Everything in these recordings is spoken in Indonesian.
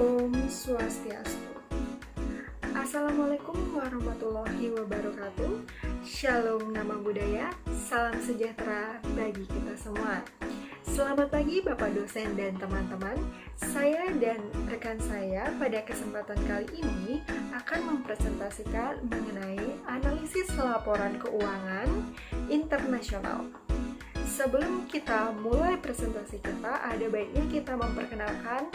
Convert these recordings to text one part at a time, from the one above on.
Om Swastiastu. Assalamualaikum warahmatullahi wabarakatuh. Shalom nama budaya, salam sejahtera bagi kita semua. Selamat pagi Bapak dosen dan teman-teman. Saya dan rekan saya pada kesempatan kali ini akan mempresentasikan mengenai analisis laporan keuangan internasional. Sebelum kita mulai presentasi kita, ada baiknya kita memperkenalkan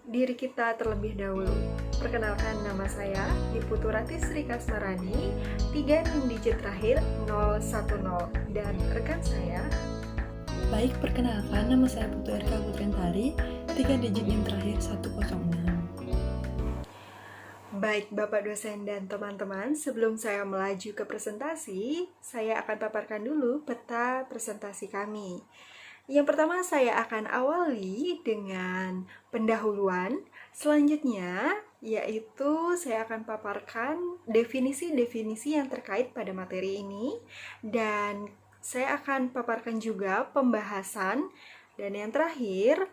diri kita terlebih dahulu. Perkenalkan, nama saya Diputurati Sri Kasmarani, 3 digit terakhir 010, dan rekan saya. Baik, perkenalkan, nama saya Putu Erka Putriantari, 3 digit yang terakhir 106. Baik Bapak dosen dan teman-teman, sebelum saya melaju ke presentasi, saya akan paparkan dulu peta presentasi kami. Yang pertama saya akan awali dengan pendahuluan. Selanjutnya yaitu saya akan paparkan definisi-definisi yang terkait pada materi ini. Dan saya akan paparkan juga pembahasan. Dan yang terakhir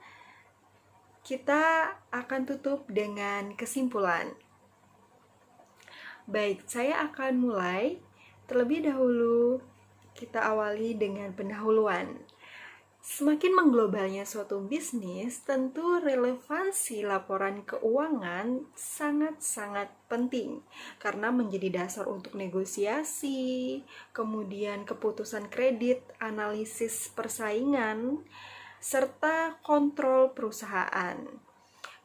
kita akan tutup dengan kesimpulan. Baik, saya akan mulai. Terlebih dahulu kita awali dengan pendahuluan. Semakin mengglobalnya suatu bisnis, tentu relevansi laporan keuangan sangat-sangat penting karena menjadi dasar untuk negosiasi, kemudian keputusan kredit, analisis persaingan, serta kontrol perusahaan.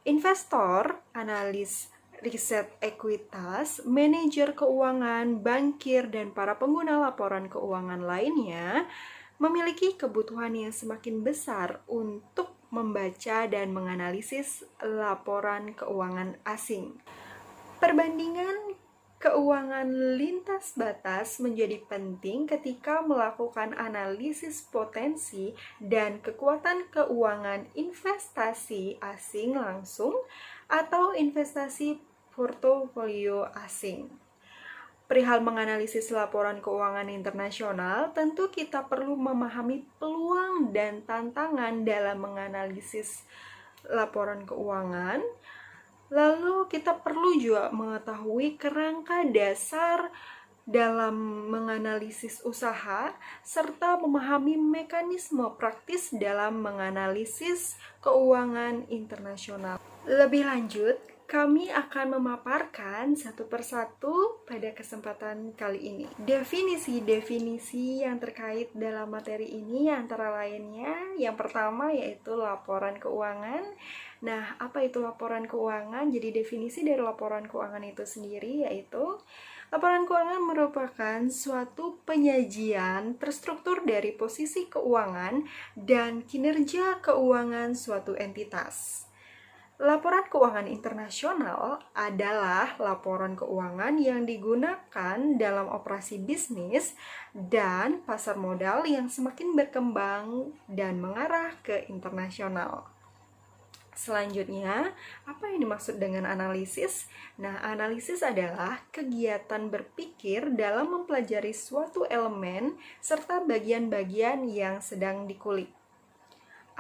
Investor, analis riset ekuitas, manajer keuangan, bankir, dan para pengguna laporan keuangan lainnya memiliki kebutuhan yang semakin besar untuk membaca dan menganalisis laporan keuangan asing. Perbandingan keuangan lintas batas menjadi penting ketika melakukan analisis potensi dan kekuatan keuangan investasi asing langsung atau investasi portofolio asing. Perihal menganalisis laporan keuangan internasional, tentu kita perlu memahami peluang dan tantangan dalam menganalisis laporan keuangan. Lalu kita perlu juga mengetahui kerangka dasar dalam menganalisis usaha, serta memahami mekanisme praktis dalam menganalisis keuangan internasional. Lebih lanjut, kami akan memaparkan satu persatu pada kesempatan kali ini. Definisi-definisi yang terkait dalam materi ini antara lainnya, yang pertama yaitu laporan keuangan. Nah, apa itu laporan keuangan? Jadi definisi dari laporan keuangan itu sendiri yaitu laporan keuangan merupakan suatu penyajian terstruktur dari posisi keuangan dan kinerja keuangan suatu entitas. Laporan keuangan internasional adalah laporan keuangan yang digunakan dalam operasi bisnis dan pasar modal yang semakin berkembang dan mengarah ke internasional. Selanjutnya, apa yang dimaksud dengan analisis? Nah, analisis adalah kegiatan berpikir dalam mempelajari suatu elemen serta bagian-bagian yang sedang dikulik.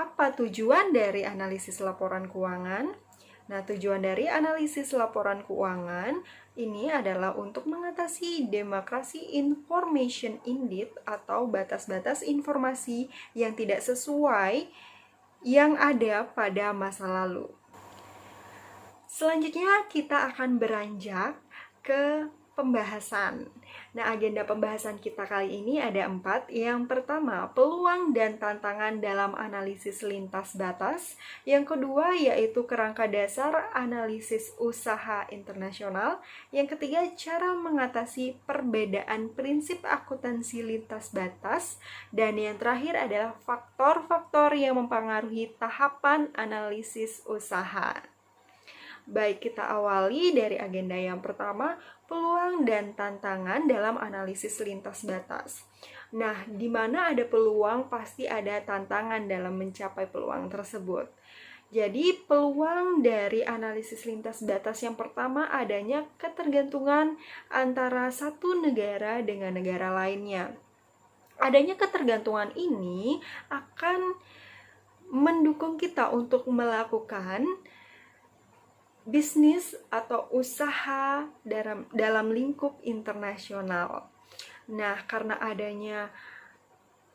Apa tujuan dari analisis laporan keuangan? Nah, tujuan dari analisis laporan keuangan ini adalah untuk mengatasi demokrasi information indit atau batas-batas informasi yang tidak sesuai yang ada pada masa lalu. Selanjutnya kita akan beranjak ke pembahasan. Nah, agenda pembahasan kita kali ini ada 4. Yang pertama, peluang dan tantangan dalam analisis lintas batas. Yang kedua, yaitu kerangka dasar analisis usaha internasional. Yang ketiga, cara mengatasi perbedaan prinsip akuntansi lintas batas. Dan yang terakhir adalah faktor-faktor yang mempengaruhi tahapan analisis usaha. Baik, kita awali dari agenda yang pertama, peluang dan tantangan dalam analisis lintas batas. Nah, di mana ada peluang, pasti ada tantangan dalam mencapai peluang tersebut. Jadi, peluang dari analisis lintas batas yang pertama adanya ketergantungan antara satu negara dengan negara lainnya. Adanya ketergantungan ini akan mendukung kita untuk melakukan bisnis atau usaha dalam lingkup internasional. Nah, karena adanya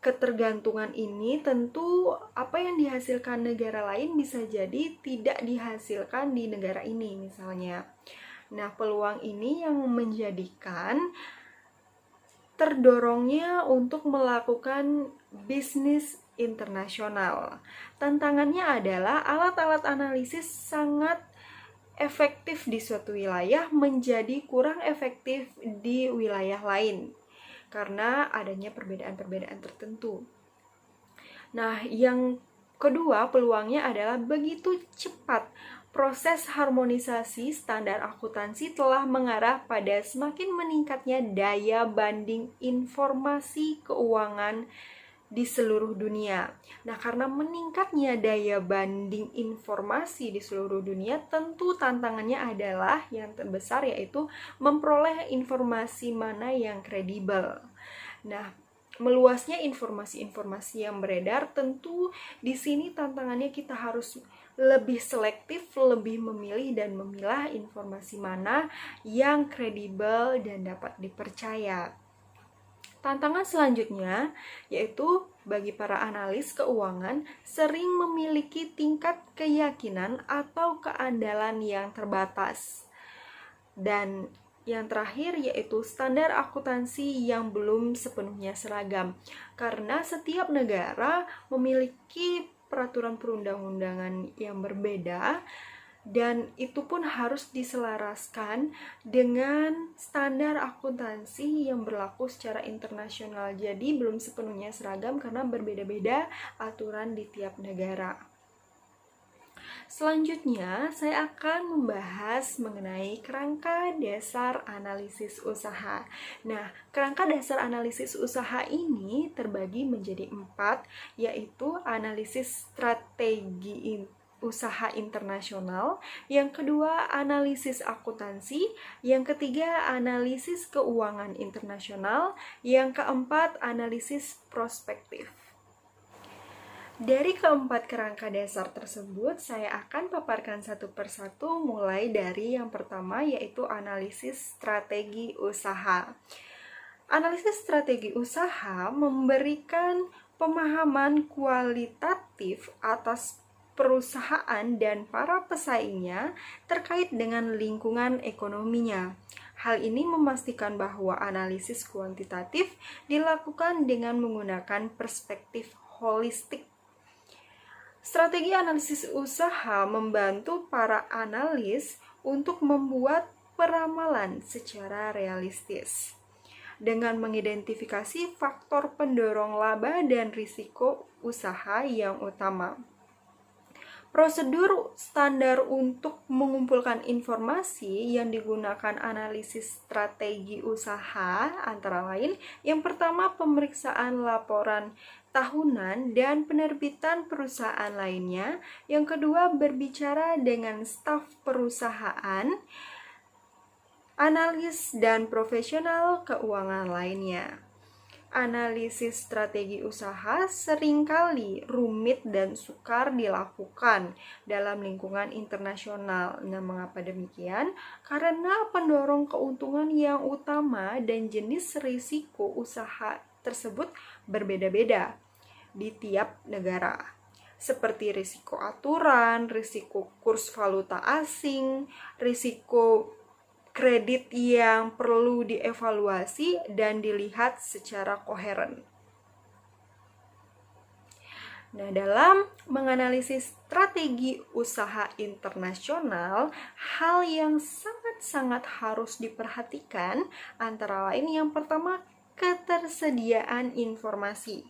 ketergantungan ini, tentu apa yang dihasilkan negara lain bisa jadi tidak dihasilkan di negara ini misalnya. Nah, peluang ini yang menjadikan terdorongnya untuk melakukan bisnis internasional. Tantangannya adalah alat-alat analisis sangat efektif di suatu wilayah menjadi kurang efektif di wilayah lain karena adanya perbedaan-perbedaan tertentu. Nah, yang kedua peluangnya adalah begitu cepat proses harmonisasi standar akuntansi telah mengarah pada semakin meningkatnya daya banding informasi keuangan di seluruh dunia. Nah, karena meningkatnya daya banding informasi di seluruh dunia, tentu tantangannya adalah yang terbesar yaitu memperoleh informasi mana yang kredibel. Nah, meluasnya informasi-informasi yang beredar, tentu di sini tantangannya kita harus lebih selektif, lebih memilih dan memilah informasi mana yang kredibel dan dapat dipercaya. Tantangan selanjutnya yaitu bagi para analis keuangan sering memiliki tingkat keyakinan atau keandalan yang terbatas. Dan yang terakhir yaitu standar akuntansi yang belum sepenuhnya seragam. Karena setiap negara memiliki peraturan perundang-undangan yang berbeda, dan itu pun harus diselaraskan dengan standar akuntansi yang berlaku secara internasional. Jadi belum sepenuhnya seragam karena berbeda-beda aturan di tiap negara. Selanjutnya, saya akan membahas mengenai kerangka dasar analisis usaha. Nah, kerangka dasar analisis usaha ini terbagi menjadi 4, yaitu analisis strategi usaha internasional, yang kedua analisis akuntansi, yang ketiga analisis keuangan internasional, yang keempat analisis prospektif. Dari keempat kerangka dasar tersebut, saya akan paparkan satu persatu mulai dari yang pertama yaitu analisis strategi usaha. Analisis strategi usaha memberikan pemahaman kualitatif atas perusahaan dan para pesaingnya terkait dengan lingkungan ekonominya. Hal ini memastikan bahwa analisis kuantitatif dilakukan dengan menggunakan perspektif holistik. Strategi analisis usaha membantu para analis untuk membuat peramalan secara realistis dengan mengidentifikasi faktor pendorong laba dan risiko usaha yang utama. Prosedur standar untuk mengumpulkan informasi yang digunakan analisis strategi usaha antara lain yang pertama pemeriksaan laporan tahunan dan penerbitan perusahaan lainnya, yang kedua berbicara dengan staf perusahaan, analis dan profesional keuangan lainnya. Analisis strategi usaha seringkali rumit dan sukar dilakukan dalam lingkungan internasional. Nah, mengapa demikian? Karena pendorong keuntungan yang utama dan jenis risiko usaha tersebut berbeda-beda di tiap negara. Seperti risiko aturan, risiko kurs valuta asing, risiko kredit yang perlu dievaluasi dan dilihat secara koheren. Nah, dalam menganalisis strategi usaha internasional, hal yang sangat-sangat harus diperhatikan antara lain yang pertama, ketersediaan informasi.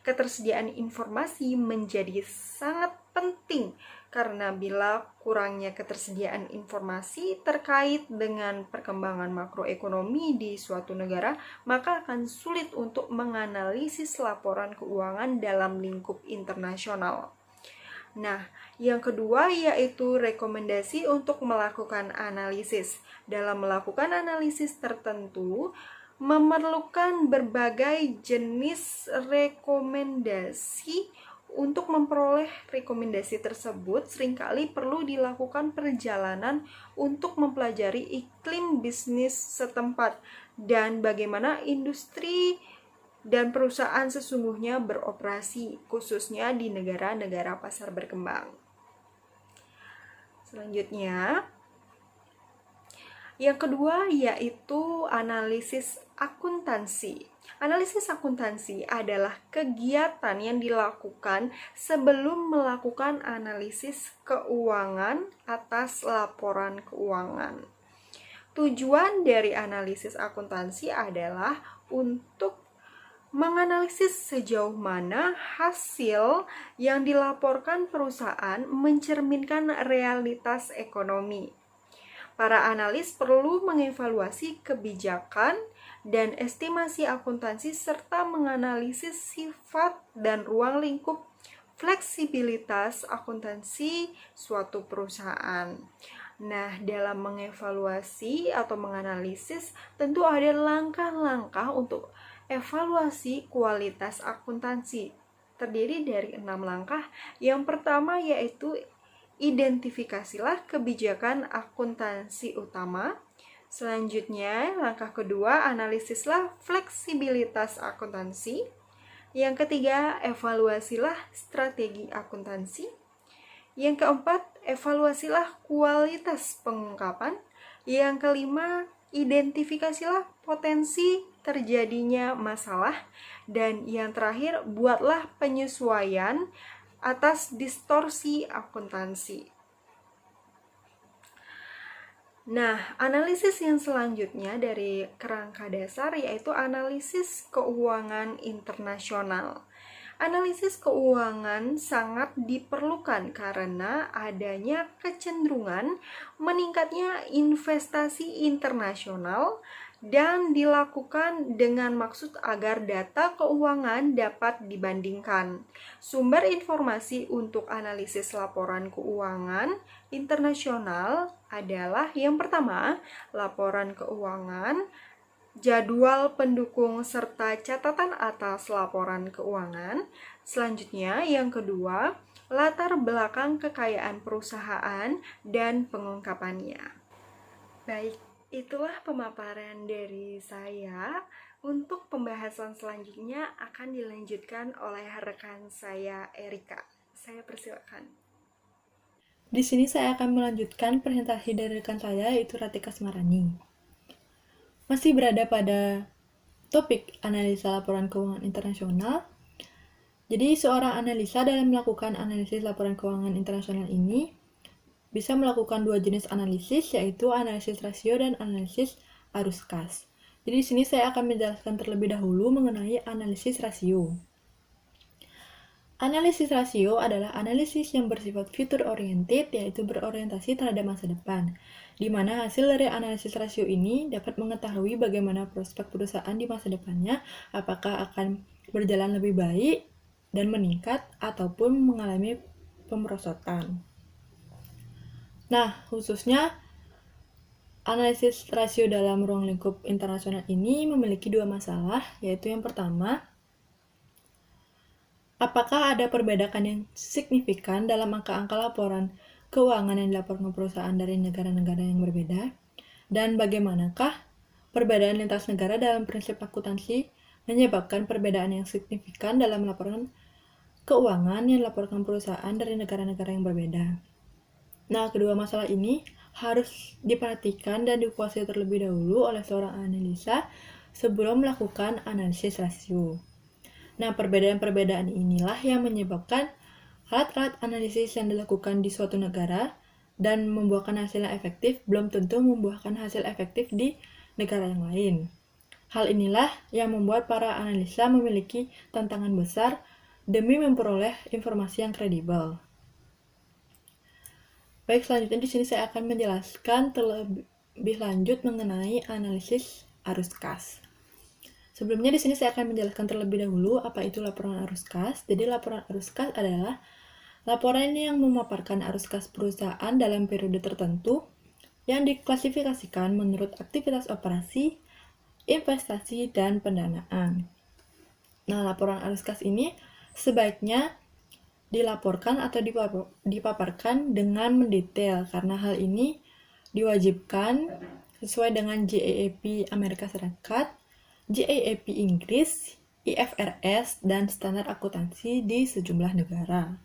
Ketersediaan informasi menjadi sangat penting karena bila kurangnya ketersediaan informasi terkait dengan perkembangan makroekonomi di suatu negara, maka akan sulit untuk menganalisis laporan keuangan dalam lingkup internasional. Nah, yang kedua yaitu rekomendasi untuk melakukan analisis. Dalam melakukan analisis tertentu, memerlukan berbagai jenis rekomendasi untuk memperoleh rekomendasi tersebut, seringkali perlu dilakukan perjalanan untuk mempelajari iklim bisnis setempat dan bagaimana industri dan perusahaan sesungguhnya beroperasi, khususnya di negara-negara pasar berkembang. Selanjutnya, yang kedua yaitu analisis akuntansi. Analisis akuntansi adalah kegiatan yang dilakukan sebelum melakukan analisis keuangan atas laporan keuangan. Tujuan dari analisis akuntansi adalah untuk menganalisis sejauh mana hasil yang dilaporkan perusahaan mencerminkan realitas ekonomi. Para analis perlu mengevaluasi kebijakan dan estimasi akuntansi serta menganalisis sifat dan ruang lingkup fleksibilitas akuntansi suatu perusahaan. Nah, dalam mengevaluasi atau menganalisis tentu ada langkah-langkah untuk evaluasi kualitas akuntansi. Terdiri dari 6 langkah. Yang pertama yaitu identifikasilah kebijakan akuntansi utama. Selanjutnya, langkah kedua, analisislah fleksibilitas akuntansi. Yang ketiga, evaluasilah strategi akuntansi. Yang keempat, evaluasilah kualitas pengungkapan. Yang kelima, identifikasilah potensi terjadinya masalah. Dan yang terakhir, buatlah penyesuaian atas distorsi akuntansi. Nah, analisis yang selanjutnya dari kerangka dasar yaitu analisis keuangan internasional. Analisis keuangan sangat diperlukan karena adanya kecenderungan meningkatnya investasi internasional dan dilakukan dengan maksud agar data keuangan dapat dibandingkan. Sumber informasi untuk analisis laporan keuangan internasional adalah yang pertama, laporan keuangan, jadwal pendukung serta catatan atas laporan keuangan. Selanjutnya, yang kedua, latar belakang kekayaan perusahaan dan pengungkapannya. Baik, itulah pemaparan dari saya. Untuk pembahasan selanjutnya akan dilanjutkan oleh rekan saya, Erika. Saya persilakan. Di sini saya akan melanjutkan presentasi dari rekan saya, yaitu Ratika Semarani. Masih berada pada topik analisa laporan keuangan internasional. Jadi, seorang analisa dalam melakukan analisis laporan keuangan internasional ini bisa melakukan dua jenis analisis, yaitu analisis rasio dan analisis arus kas. Jadi, di sini saya akan menjelaskan terlebih dahulu mengenai analisis rasio. Analisis rasio adalah analisis yang bersifat future oriented, yaitu berorientasi terhadap masa depan, di mana hasil dari analisis rasio ini dapat mengetahui bagaimana prospek perusahaan di masa depannya, apakah akan berjalan lebih baik dan meningkat ataupun mengalami pemerosotan. Nah, khususnya analisis rasio dalam ruang lingkup internasional ini memiliki dua masalah, yaitu yang pertama, apakah ada perbedaan yang signifikan dalam angka-angka laporan keuangan yang dilaporkan perusahaan dari negara-negara yang berbeda? Dan bagaimanakah perbedaan lintas negara dalam prinsip akuntansi menyebabkan perbedaan yang signifikan dalam laporan keuangan yang dilaporkan perusahaan dari negara-negara yang berbeda? Nah, kedua masalah ini harus diperhatikan dan dikuasai terlebih dahulu oleh seorang analisa sebelum melakukan analisis rasio. Nah, perbedaan-perbedaan inilah yang menyebabkan alat-alat analisis yang dilakukan di suatu negara dan membuahkan hasil yang efektif belum tentu membuahkan hasil efektif di negara yang lain. Hal inilah yang membuat para analisa memiliki tantangan besar demi memperoleh informasi yang kredibel. Baik, selanjutnya di sini saya akan menjelaskan terlebih lanjut mengenai analisis arus kas. Sebelumnya di sini saya akan menjelaskan terlebih dahulu apa itu laporan arus kas. Jadi laporan arus kas adalah laporan yang memaparkan arus kas perusahaan dalam periode tertentu yang diklasifikasikan menurut aktivitas operasi, investasi, dan pendanaan. Nah, laporan arus kas ini sebaiknya dilaporkan atau dipaparkan dengan mendetail, karena hal ini diwajibkan sesuai dengan GAAP Amerika Serikat, GAAP Inggris, IFRS, dan standar akuntansi di sejumlah negara.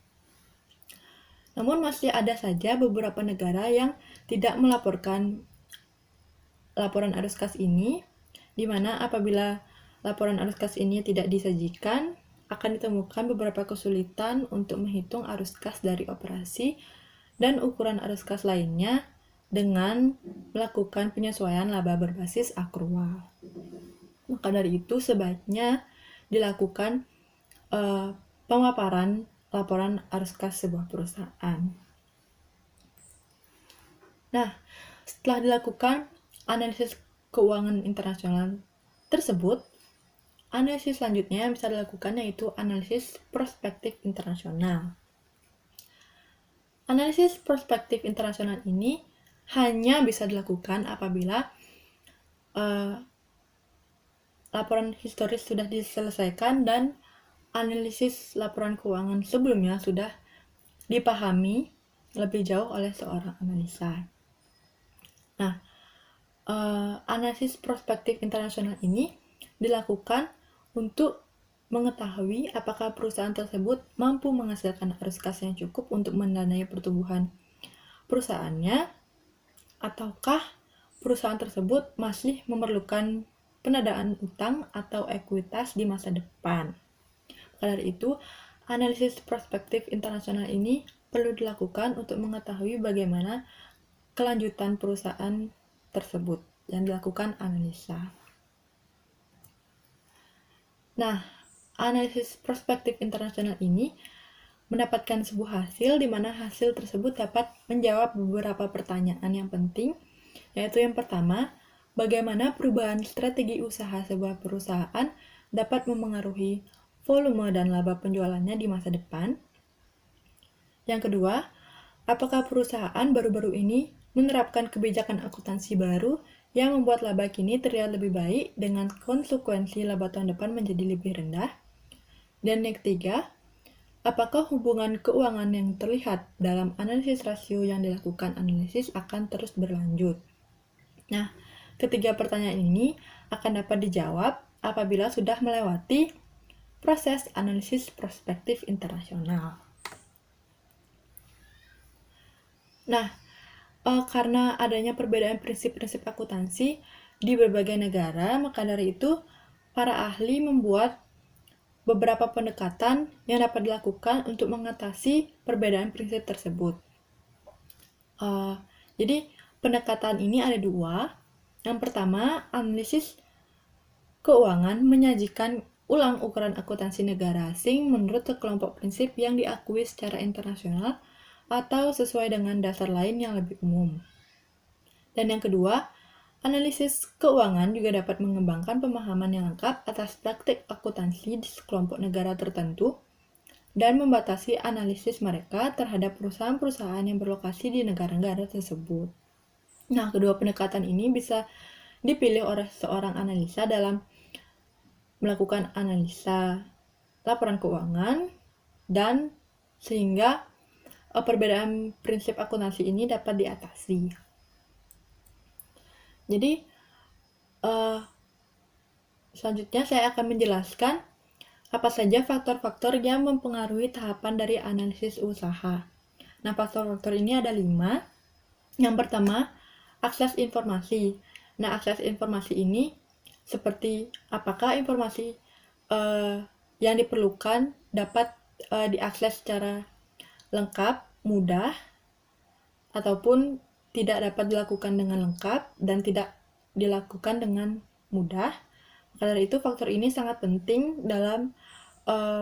Namun masih ada saja beberapa negara yang tidak melaporkan laporan arus kas ini, di mana apabila laporan arus kas ini tidak disajikan, akan ditemukan beberapa kesulitan untuk menghitung arus kas dari operasi dan ukuran arus kas lainnya dengan melakukan penyesuaian laba berbasis akrual. Maka dari itu sebaiknya dilakukan pemaparan laporan arus kas sebuah perusahaan. Nah, setelah dilakukan analisis keuangan internasional tersebut, analisis selanjutnya yang bisa dilakukan yaitu analisis prospektif internasional. Analisis prospektif internasional ini hanya bisa dilakukan apabila laporan historis sudah diselesaikan dan analisis laporan keuangan sebelumnya sudah dipahami lebih jauh oleh seorang analisa. Nah, analisis prospektif internasional ini dilakukan untuk mengetahui apakah perusahaan tersebut mampu menghasilkan arus kas yang cukup untuk mendanai pertumbuhan perusahaannya, ataukah perusahaan tersebut masih memerlukan pendanaan utang atau ekuitas di masa depan. Maka dari itu, analisis prospektif internasional ini perlu dilakukan untuk mengetahui bagaimana kelanjutan perusahaan tersebut yang dilakukan analisa. Nah, analisis prospektif internasional ini mendapatkan sebuah hasil di mana hasil tersebut dapat menjawab beberapa pertanyaan yang penting, yaitu yang pertama, bagaimana perubahan strategi usaha sebuah perusahaan dapat memengaruhi volume dan laba penjualannya di masa depan. Yang kedua, apakah perusahaan baru-baru ini menerapkan kebijakan akuntansi baru yang membuat laba kini terlihat lebih baik dengan konsekuensi laba tahun depan menjadi lebih rendah. Dan yang ketiga, apakah hubungan keuangan yang terlihat dalam analisis rasio yang dilakukan analisis akan terus berlanjut. Nah, ketiga pertanyaan ini akan dapat dijawab apabila sudah melewati proses analisis prospektif internasional. Nah, karena adanya perbedaan prinsip-prinsip akuntansi di berbagai negara, maka dari itu para ahli membuat beberapa pendekatan yang dapat dilakukan untuk mengatasi perbedaan prinsip tersebut. Jadi pendekatan ini ada dua. Yang pertama, analisis keuangan menyajikan ulang ukuran akuntansi negara asing menurut sekelompok prinsip yang diakui secara internasional atau sesuai dengan dasar lain yang lebih umum. Dan yang kedua, analisis keuangan juga dapat mengembangkan pemahaman yang lengkap atas praktik akuntansi di sekelompok negara tertentu dan membatasi analisis mereka terhadap perusahaan-perusahaan yang berlokasi di negara-negara tersebut. Nah, kedua pendekatan ini bisa dipilih oleh seorang analisa dalam melakukan analisa laporan keuangan dan sehingga perbedaan prinsip akuntansi ini dapat diatasi. Jadi, selanjutnya saya akan menjelaskan apa saja faktor-faktor yang mempengaruhi tahapan dari analisis usaha. Nah, faktor-faktor ini ada 5. Yang pertama, akses informasi. Nah, akses informasi ini seperti apakah informasi yang diperlukan dapat diakses secara lengkap, mudah, ataupun tidak dapat dilakukan dengan lengkap dan tidak dilakukan dengan mudah. Maka dari itu faktor ini sangat penting dalam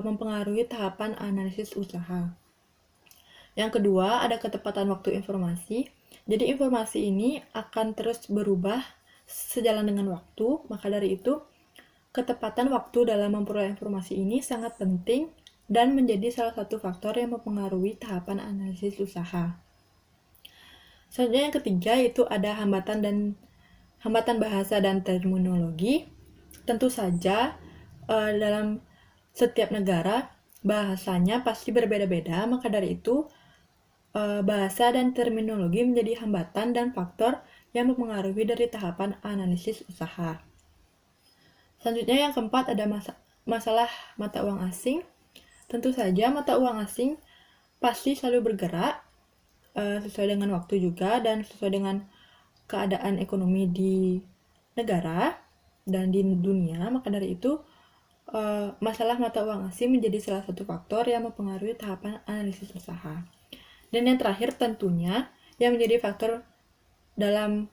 mempengaruhi tahapan analisis usaha. Yang kedua, ada ketepatan waktu informasi. Jadi informasi ini akan terus berubah sejalan dengan waktu, maka dari itu ketepatan waktu dalam memperoleh informasi ini sangat penting dan menjadi salah satu faktor yang mempengaruhi tahapan analisis usaha. Selanjutnya yang ketiga yaitu ada hambatan bahasa dan terminologi. Tentu saja dalam setiap negara bahasanya pasti berbeda-beda, maka dari itu bahasa dan terminologi menjadi hambatan dan faktor yang mempengaruhi dari tahapan analisis usaha. Selanjutnya yang keempat ada masalah mata uang asing. Tentu saja mata uang asing pasti selalu bergerak sesuai dengan waktu juga dan sesuai dengan keadaan ekonomi di negara dan di dunia. Maka dari itu masalah mata uang asing menjadi salah satu faktor yang mempengaruhi tahapan analisis usaha. Dan yang terakhir tentunya yang menjadi faktor dalam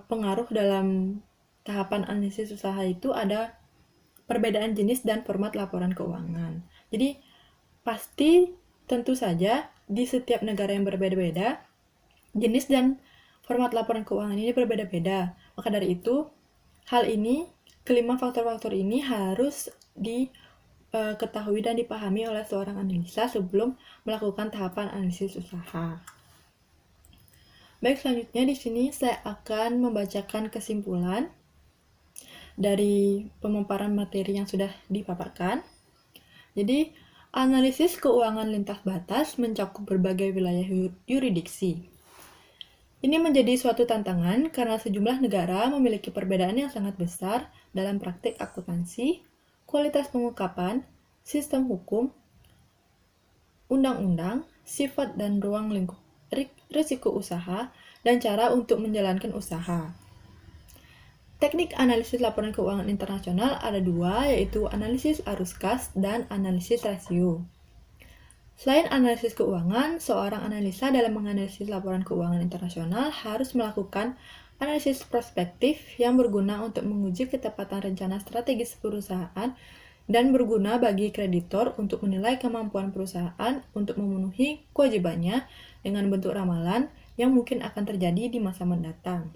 pengaruh dalam tahapan analisis usaha itu ada perbedaan jenis dan format laporan keuangan. Jadi pasti tentu saja di setiap negara yang berbeda-beda jenis dan format laporan keuangan ini berbeda-beda. Maka dari itu hal ini, kelima faktor-faktor ini harus diketahui dan dipahami oleh seorang analisa sebelum melakukan tahapan analisis usaha. Baik, selanjutnya di sini saya akan membacakan kesimpulan dari pemaparan materi yang sudah dipaparkan. Jadi, analisis keuangan lintas batas mencakup berbagai wilayah yurisdiksi. Ini menjadi suatu tantangan karena sejumlah negara memiliki perbedaan yang sangat besar dalam praktik akuntansi, kualitas pengungkapan, sistem hukum, undang-undang, sifat dan ruang lingkup risiko usaha, dan cara untuk menjalankan usaha. Teknik analisis laporan keuangan internasional ada dua, yaitu analisis arus kas dan analisis rasio. Selain analisis keuangan, seorang analisa dalam menganalisis laporan keuangan internasional harus melakukan analisis prospektif yang berguna untuk menguji ketepatan rencana strategis perusahaan dan berguna bagi kreditor untuk menilai kemampuan perusahaan untuk memenuhi kewajibannya dengan bentuk ramalan yang mungkin akan terjadi di masa mendatang.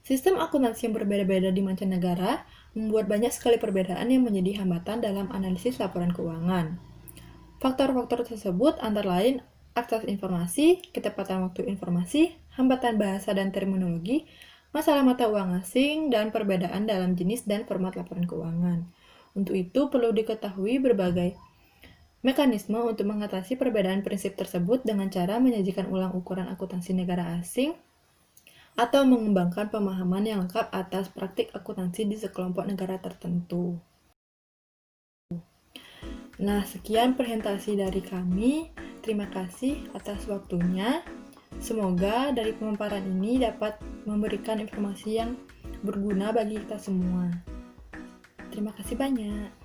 Sistem akuntansi yang berbeda-beda di mancanegara membuat banyak sekali perbedaan yang menjadi hambatan dalam analisis laporan keuangan. Faktor-faktor tersebut antara lain akses informasi, ketepatan waktu informasi, hambatan bahasa dan terminologi, masalah mata uang asing, dan perbedaan dalam jenis dan format laporan keuangan. Untuk itu perlu diketahui berbagai mekanisme untuk mengatasi perbedaan prinsip tersebut dengan cara menyajikan ulang ukuran akuntansi negara asing atau mengembangkan pemahaman yang lengkap atas praktik akuntansi di sekelompok negara tertentu. Nah, sekian presentasi dari kami. Terima kasih atas waktunya. Semoga dari pemaparan ini dapat memberikan informasi yang berguna bagi kita semua. Terima kasih banyak.